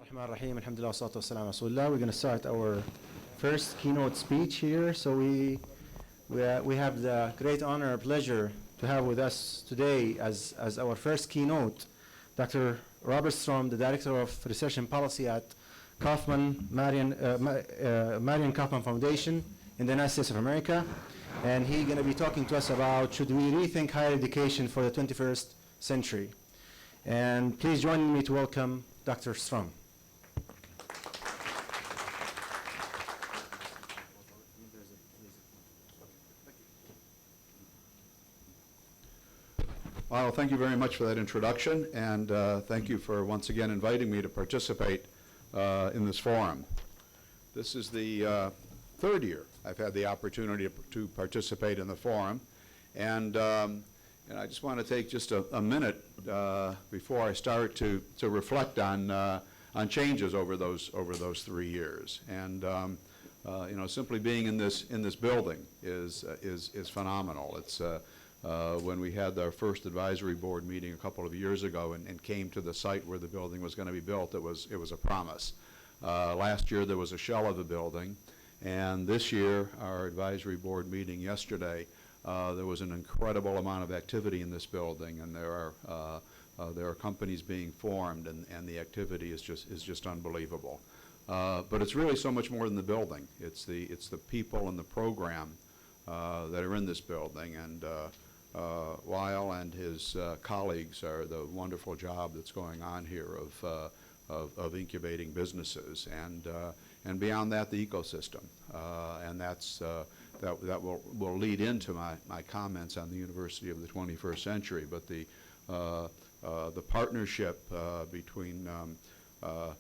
Bismillahirrahmanirrahim. Alhamdulillah, salatu wassalamu ala Rasulullah. We're going to start our first keynote speech here. So we have the great honor and pleasure to have with us today as our first keynote Dr. Robert Strom, the Director of Research and Policy at Marian Kaufman Foundation in the United States of America. And he's going to be talking to us about should we rethink higher education for the 21st century. And please join me to welcome Dr. Strom. Well, thank you very much for that introduction, and thank you for once again inviting me to participate in this forum. This is the third year I've had the opportunity to participate in the forum, and I just want to take just a minute before I start to reflect on changes over those 3 years. And simply being in this building is phenomenal. It's when we had our first advisory board meeting a couple of years ago and came to the site where the building was going to be built, it was a promise. Last year there was a shell of a building, and this year, our advisory board meeting yesterday, there was an incredible amount of activity in this building, and there are companies being formed, and the activity is just unbelievable. But it's really so much more than the building. It's the people and the program that are in this building, and Weil and his colleagues are the wonderful job that's going on here of incubating businesses, and beyond that, the ecosystem, and that will lead into my comments on the University of the 21st Century. But the partnership between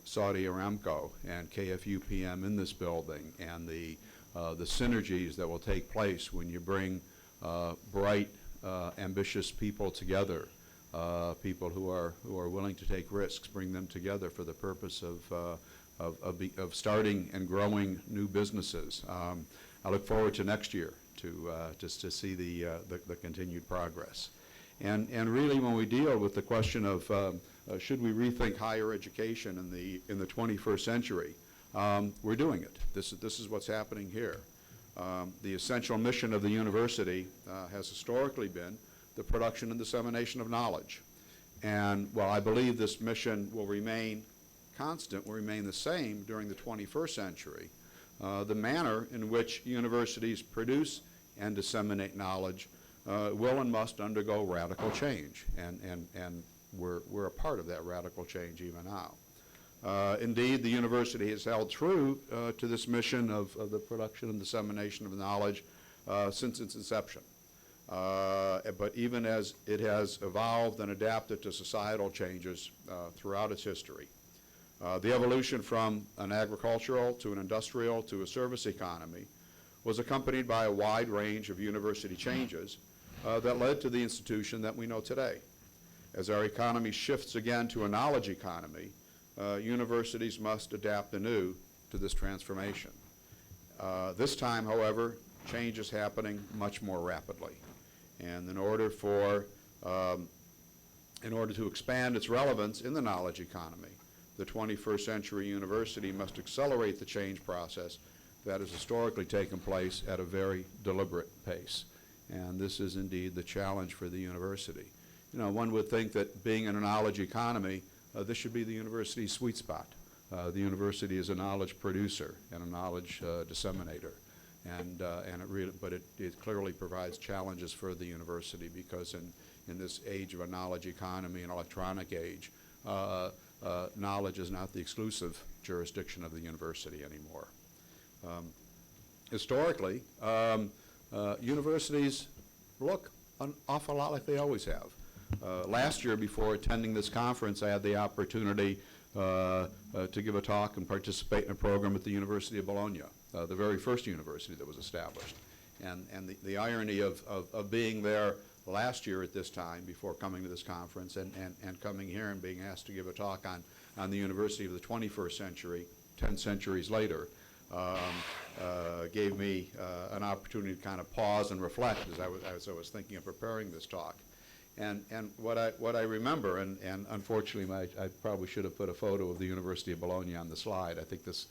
Saudi Aramco and KFUPM in this building, and the synergies that will take place when you bring bright, ambitious people together, people who are willing to take risks, bring them together for the purpose of starting and growing new businesses. I look forward to next year just to see the continued progress. And really, when we deal with the question of should we rethink higher education in the 21st century, we're doing it. This is what's happening here. The essential mission of the university has historically been the production and dissemination of knowledge. And while I believe this mission will remain constant, will remain the same during the 21st century, the manner in which universities produce and disseminate knowledge will and must undergo radical change, and we're a part of that radical change even now. Indeed, the university has held true to this mission of the production and dissemination of knowledge since its inception. But even as it has evolved and adapted to societal changes throughout its history, the evolution from an agricultural to an industrial to a service economy was accompanied by a wide range of university changes that led to the institution that we know today. As our economy shifts again to a knowledge economy, universities must adapt anew to this transformation. This time, however, change is happening much more rapidly. And in order to expand its relevance in the knowledge economy, the 21st century university must accelerate the change process that has historically taken place at a very deliberate pace. And this is indeed the challenge for the university. One would think that being in a knowledge economy, this should be the university's sweet spot. The university is a knowledge producer and a knowledge disseminator. But it clearly provides challenges for the university, because in this age of a knowledge economy, an electronic age, knowledge is not the exclusive jurisdiction of the university anymore. Historically, universities look an awful lot like they always have. Last year, before attending this conference, I had the opportunity to give a talk and participate in a program at the University of Bologna, the very first university that was established. And the irony of being there last year at this time before coming to this conference and coming here and being asked to give a talk on the University of the 21st century, 10 centuries later, gave me an opportunity to kind of pause and reflect as I was thinking of preparing this talk. And what I remember, and unfortunately I probably should have put a photo of the University of Bologna on the slide. I think this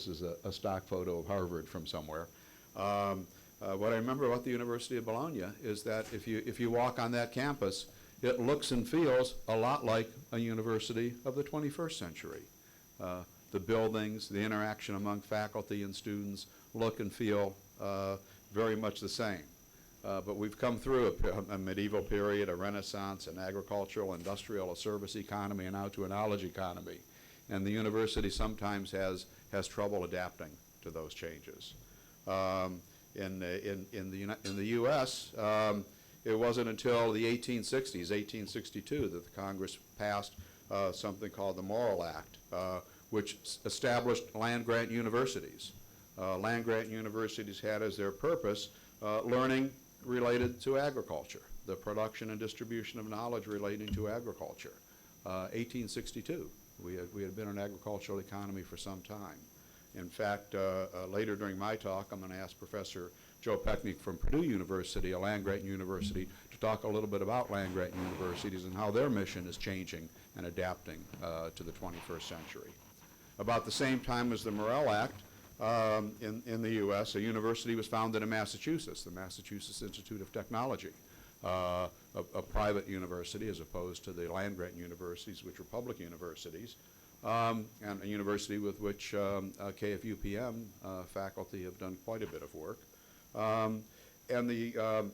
is a stock photo of Harvard from somewhere. What I remember about the University of Bologna is that if you walk on that campus, it looks and feels a lot like a university of the 21st century. The buildings, the interaction among faculty and students look and feel very much the same. But we've come through a medieval period, a renaissance, an agricultural, industrial, a service economy, and now to a knowledge economy. And the university sometimes has trouble adapting to those changes. In the U.S., it wasn't until the 1860s, 1862, that the Congress passed something called the Morrill Act, which established land-grant universities. Land-grant universities had as their purpose learning related to agriculture, the production and distribution of knowledge relating to agriculture. 1862, we had been an agricultural economy for some time. In fact, later during my talk, I'm going to ask Professor Joe Pecknick from Purdue University, a land-grant university, to talk a little bit about land-grant universities and how their mission is changing and adapting to the 21st century. About the same time as the Morrill Act, in the U.S., a university was founded in Massachusetts, the Massachusetts Institute of Technology, a private university as opposed to the land-grant universities, which were public universities, and a university with which KFUPM faculty have done quite a bit of work. And the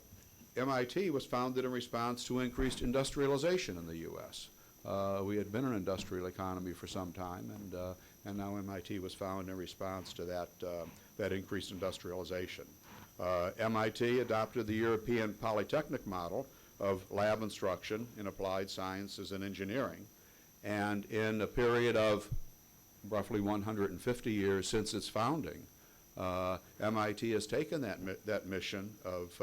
MIT was founded in response to increased industrialization in the U.S. We had been an industrial economy for some time, and now MIT was founded in response to that increased industrialization. MIT adopted the European Polytechnic model of lab instruction in applied sciences and engineering, and in a period of roughly 150 years since its founding, MIT has taken that mission of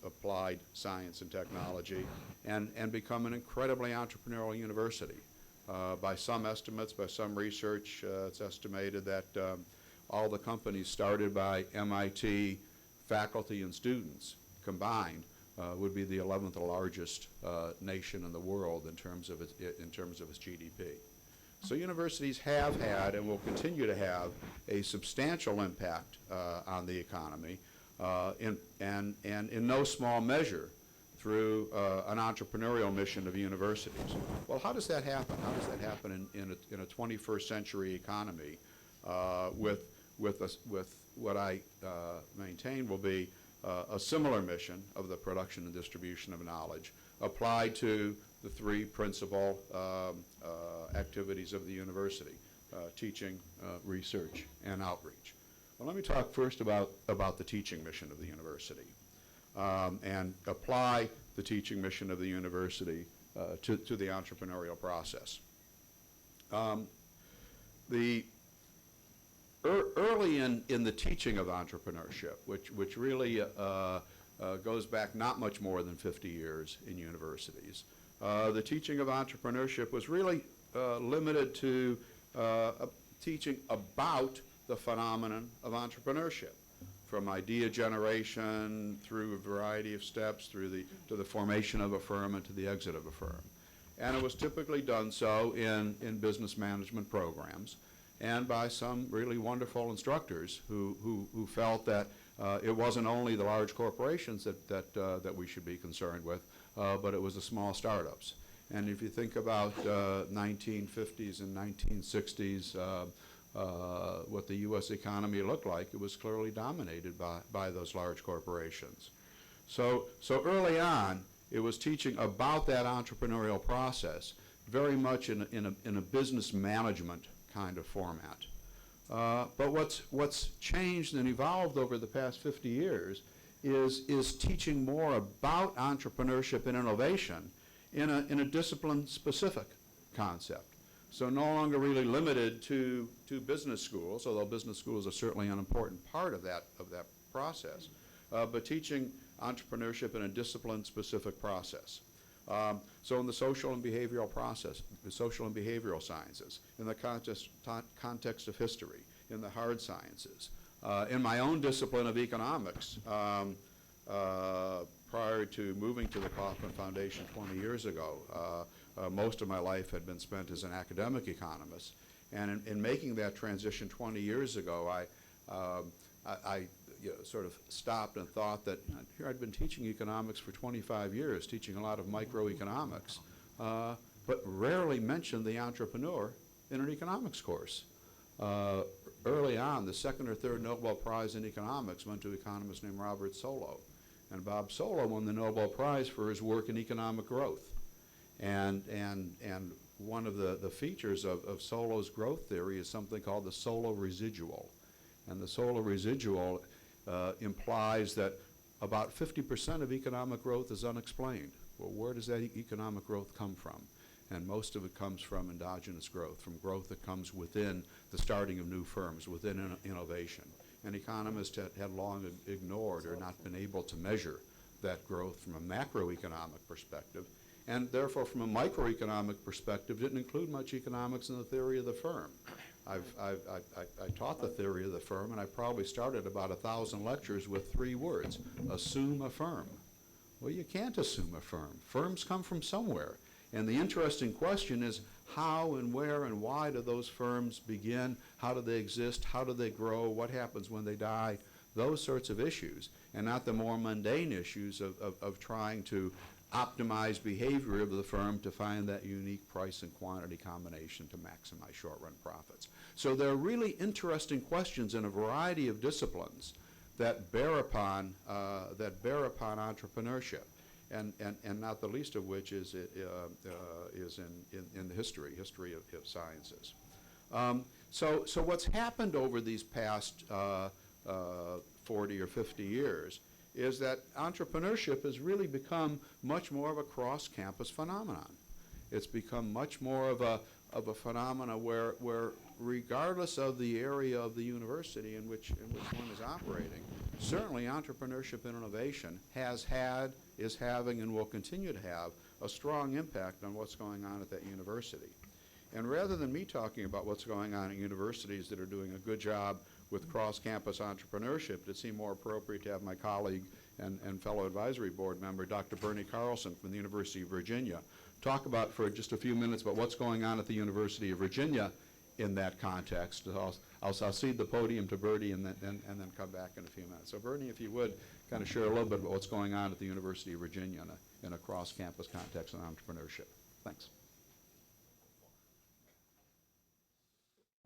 applied science and technology and become an incredibly entrepreneurial university. By some estimates, by some research, it's estimated that all the companies started by MIT faculty and students combined would be the 11th largest nation in the world in terms of its GDP. So universities have had and will continue to have a substantial impact on the economy, and in no small measure through an entrepreneurial mission of universities. Well, how does that happen? How does that happen in a 21st century economy with what I maintain will be a similar mission of the production and distribution of knowledge applied to the three principal activities of the university, teaching, research, and outreach. Well, let me talk first about the teaching mission of the university and apply the teaching mission of the university to the entrepreneurial process. Early in the teaching of entrepreneurship, which really goes back not much more than 50 years in universities, the teaching of entrepreneurship was really limited to teaching about the phenomenon of entrepreneurship, from idea generation through a variety of steps to the formation of a firm and to the exit of a firm. And it was typically done so in business management programs and by some really wonderful instructors who felt that it wasn't only the large corporations that we should be concerned with, but it was the small startups. And if you think about 1950s and 1960s, what the U.S. economy looked like, it was clearly dominated by those large corporations. So early on, it was teaching about that entrepreneurial process, very much in a business management kind of format. But what's changed and evolved over the past 50 years is teaching more about entrepreneurship and innovation in a discipline-specific concept. So no longer really limited to business schools, although business schools are certainly an important part of that process, but teaching entrepreneurship in a discipline-specific process. So in the social and behavioral process, the social and behavioral sciences, in the context of history, in the hard sciences, in my own discipline of economics, prior prior to moving to the Kauffman Foundation 20 years ago, most of my life had been spent as an academic economist. And in making that transition 20 years ago, I sort of stopped and thought that here I'd been teaching economics for 25 years, teaching a lot of microeconomics, but rarely mentioned the entrepreneur in an economics course. Early on, the second or third Nobel Prize in economics went to an economist named Robert Solow. And Bob Solow won the Nobel Prize for his work in economic growth. And one of the features of Solow's growth theory is something called the Solow residual. And the Solow residual implies that about 50% of economic growth is unexplained. Well, where does that economic growth come from? And most of it comes from endogenous growth, from growth that comes within the starting of new firms, within innovation. And economists had long ignored or not been able to measure that growth from a macroeconomic perspective, and therefore from a microeconomic perspective didn't include much economics in the theory of the firm. I taught the theory of the firm, and I probably started about 1,000 lectures with 3 words: assume a firm. Well, you can't assume a firm. Firms come from somewhere. And the interesting question is how and where and why do those firms begin? How do they exist? How do they grow? What happens when they die? Those sorts of issues, and not the more mundane issues of trying to optimize behavior of the firm to find that unique price and quantity combination to maximize short-run profits. So there are really interesting questions in a variety of disciplines that bear upon entrepreneurship. And not the least of which is in the history of sciences. So what's happened over these past 40 or 50 years is that entrepreneurship has really become much more of a cross-campus phenomenon. It's become much more of a phenomena where regardless of the area of the university in which one is operating, certainly entrepreneurship and innovation has had, is having, and will continue to have a strong impact on what's going on at that university. And rather than me talking about what's going on at universities that are doing a good job with cross-campus entrepreneurship, it seemed more appropriate to have my colleague and fellow advisory board member, Dr. Bernie Carlson from the University of Virginia, talk about for just a few minutes about what's going on at the University of Virginia in that context. I'll cede the podium to Bernie and then come back in a few minutes. So Bernie, if you would, kind of share a little bit about what's going on at the University of Virginia in a cross-campus context on entrepreneurship. Thanks.